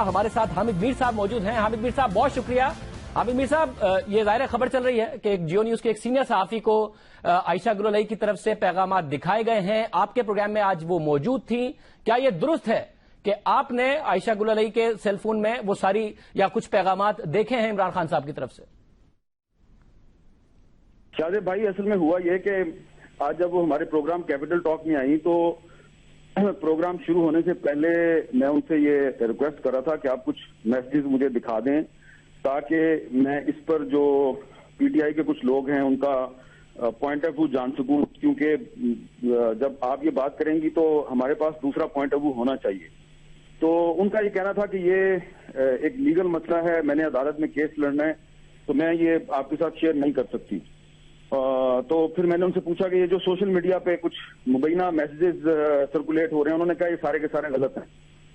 हमारे साथ हामिद मीर साहब मौजूद हैं। हामिद मीर साहब बहुत शुक्रिया। हामिद मीर साहब, ये ज़ाहिर खबर चल रही है कि जियो न्यूज के एक सीनियर सहाफ़ी को आयशा गुललई की तरफ से पैगामात दिखाए गए हैं। आपके प्रोग्राम में आज वो मौजूद थी। क्या ये दुरुस्त है कि आपने आयशा गुललई के सेलफोन में वो सारी या कुछ पैगामात देखे हैं इमरान खान साहब की तरफ से? शाहजेब भाई, असल में हुआ ये कि आज जब वो हमारे प्रोग्राम कैपिटल टॉक में आई तो प्रोग्राम शुरू होने से पहले मैं उनसे ये रिक्वेस्ट कर रहा था कि आप कुछ मैसेजेस मुझे दिखा दें ताकि मैं इस पर जो पीटीआई के कुछ लोग हैं उनका पॉइंट ऑफ व्यू जान सकूं, क्योंकि जब आप ये बात करेंगी तो हमारे पास दूसरा पॉइंट ऑफ व्यू होना चाहिए। तो उनका ये कहना था कि ये एक लीगल मसला है, मैंने अदालत में केस लड़ना है, तो मैं ये आपके साथ शेयर नहीं कर सकती। तो फिर मैंने उनसे पूछा कि ये जो सोशल मीडिया पे कुछ मुबैना मैसेजेस सर्कुलेट हो रहे हैं, उन्होंने कहा ये सारे के सारे गलत हैं।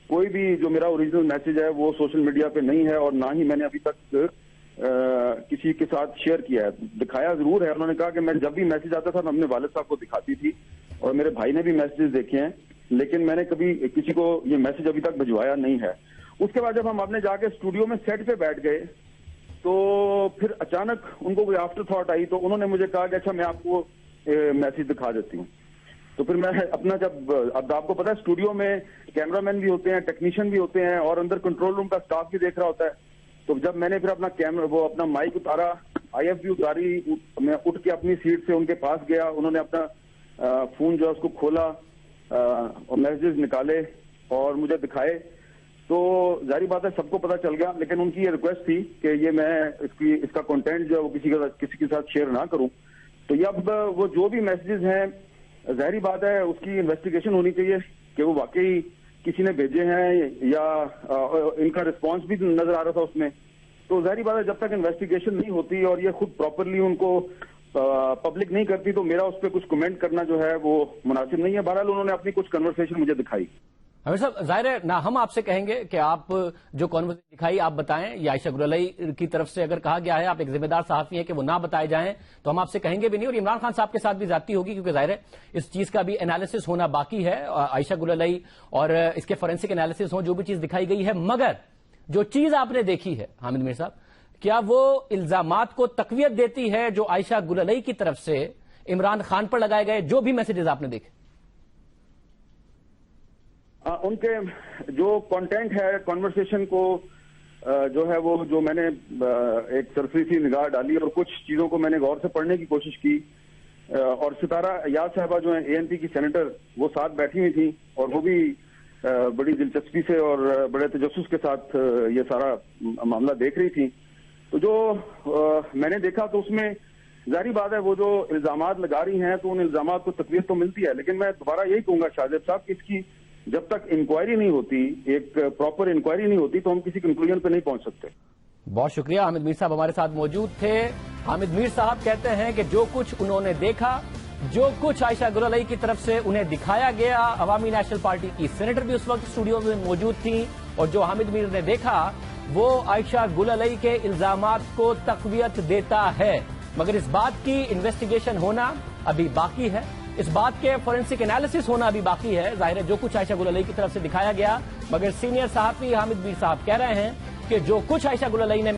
कोई भी जो मेरा ओरिजिनल मैसेज है वो सोशल मीडिया पे नहीं है और ना ही मैंने अभी तक किसी के साथ शेयर किया है। दिखाया जरूर है, उन्होंने कहा कि मैं जब भी मैसेज आता था मैं अपने वालिद साहब को दिखाती थी और मेरे भाई ने भी मैसेजेस देखे हैं, लेकिन मैंने कभी किसी को ये मैसेज अभी तक भिजवाया नहीं है। उसके बाद जब हम अपने जाके स्टूडियो में सेट पे बैठ गए तो फिर अचानक उनको कोई आफ्टर थॉट आई, तो उन्होंने मुझे कहा कि अच्छा मैं आपको मैसेज दिखा देती हूँ। तो फिर मैं अपना अब आपको पता है स्टूडियो में कैमरामैन भी होते हैं, टेक्नीशियन भी होते हैं और अंदर कंट्रोल रूम का स्टाफ भी देख रहा होता है। तो जब मैंने फिर अपना माइक उतारा, IF भी उतारी, मैं उठ के अपनी सीट से उनके पास गया, उन्होंने अपना फोन जो है उसको खोला और मैसेजेस निकाले और मुझे दिखाए। तो जारी बात है सबको पता चल गया, लेकिन उनकी ये रिक्वेस्ट थी कि ये मैं इसका कंटेंट जो है वो किसी के साथ शेयर ना करूं। तो ये अब वो जो भी मैसेजेस हैं, जाहिर बात है उसकी इन्वेस्टिगेशन होनी चाहिए कि वो वाकई किसी ने भेजे हैं या इनका रिस्पांस भी नजर आ रहा था उसमें। तो जाहिर बात है जब तक इन्वेस्टिगेशन नहीं होती और ये खुद प्रॉपरली उनको पब्लिक नहीं करती तो मेरा उस पर कुछ कमेंट करना जो है वो मुनासिब नहीं है। बहरहाल उन्होंने अपनी कुछ कन्वर्सेशन मुझे दिखाई। हमें साहब, जाहिर है ना हम आपसे कहेंगे कि आप जो कॉन्वर्सेशन दिखाई आप बताएं, या आयशा गुललई की तरफ से अगर कहा गया है, आप एक जिम्मेदार सहाफी हैं कि वो ना बताए जाएं, तो हम आपसे कहेंगे भी नहीं। और इमरान खान साहब के साथ भी ज्यादती होगी, क्योंकि जाहिर है इस चीज का भी एनालिसिस होना बाकी है, आयशा गुललई और इसके फोरेंसिक एनालिसिस हो, जो भी चीज दिखाई गई है। मगर जो चीज आपने देखी है हामिद मीर साहब, क्या वो इल्जामात को तकवीयत देती है जो आयशा गुललई की तरफ से इमरान खान पर लगाए गए जो भी मैसेजेस आपने देखे? उनके जो कंटेंट है कॉन्वर्सेशन को जो है वो जो मैंने एक सरसरी सी निगाह डाली और कुछ चीजों को मैंने गौर से पढ़ने की कोशिश की। और सितारा याद साहबा जो है ANP की सेनेटर, वो साथ बैठी हुई थी और वो भी बड़ी दिलचस्पी से और बड़े तजस्सुस के साथ ये सारा मामला देख रही थी। तो जो मैंने देखा तो उसमें जारी बात है वो जो इल्जामात लगा रही हैं तो उन इल्जामात को तकवीत तो मिलती है, लेकिन मैं दोबारा यही कहूंगा शाहजेब साहब कि इसकी जब तक इंक्वायरी नहीं होती, एक प्रॉपर इंक्वायरी नहीं होती, तो हम किसी कंक्लूजन पे नहीं पहुंच सकते। बहुत शुक्रिया। हामिद मीर साहब हमारे साथ मौजूद थे। हामिद मीर साहब कहते हैं कि जो कुछ उन्होंने देखा, जो कुछ आयशा गुललई की तरफ से उन्हें दिखाया गया, अवामी नेशनल पार्टी की सेनेटर भी उस वक्त स्टूडियो में मौजूद थी, और जो हामिद मीर ने देखा वो आयशा गुललई के इल्जामात को तकवीयत देता है। मगर इस बात की इन्वेस्टिगेशन होना अभी बाकी है, इस बात के फोरेंसिक एनालिसिस होना भी बाकी है। जाहिर है जो कुछ आयशा गुललई की तरफ से दिखाया गया, मगर सीनियर सहाफी हामिद मीर साहब कह रहे हैं कि जो कुछ आयशा गुललई ने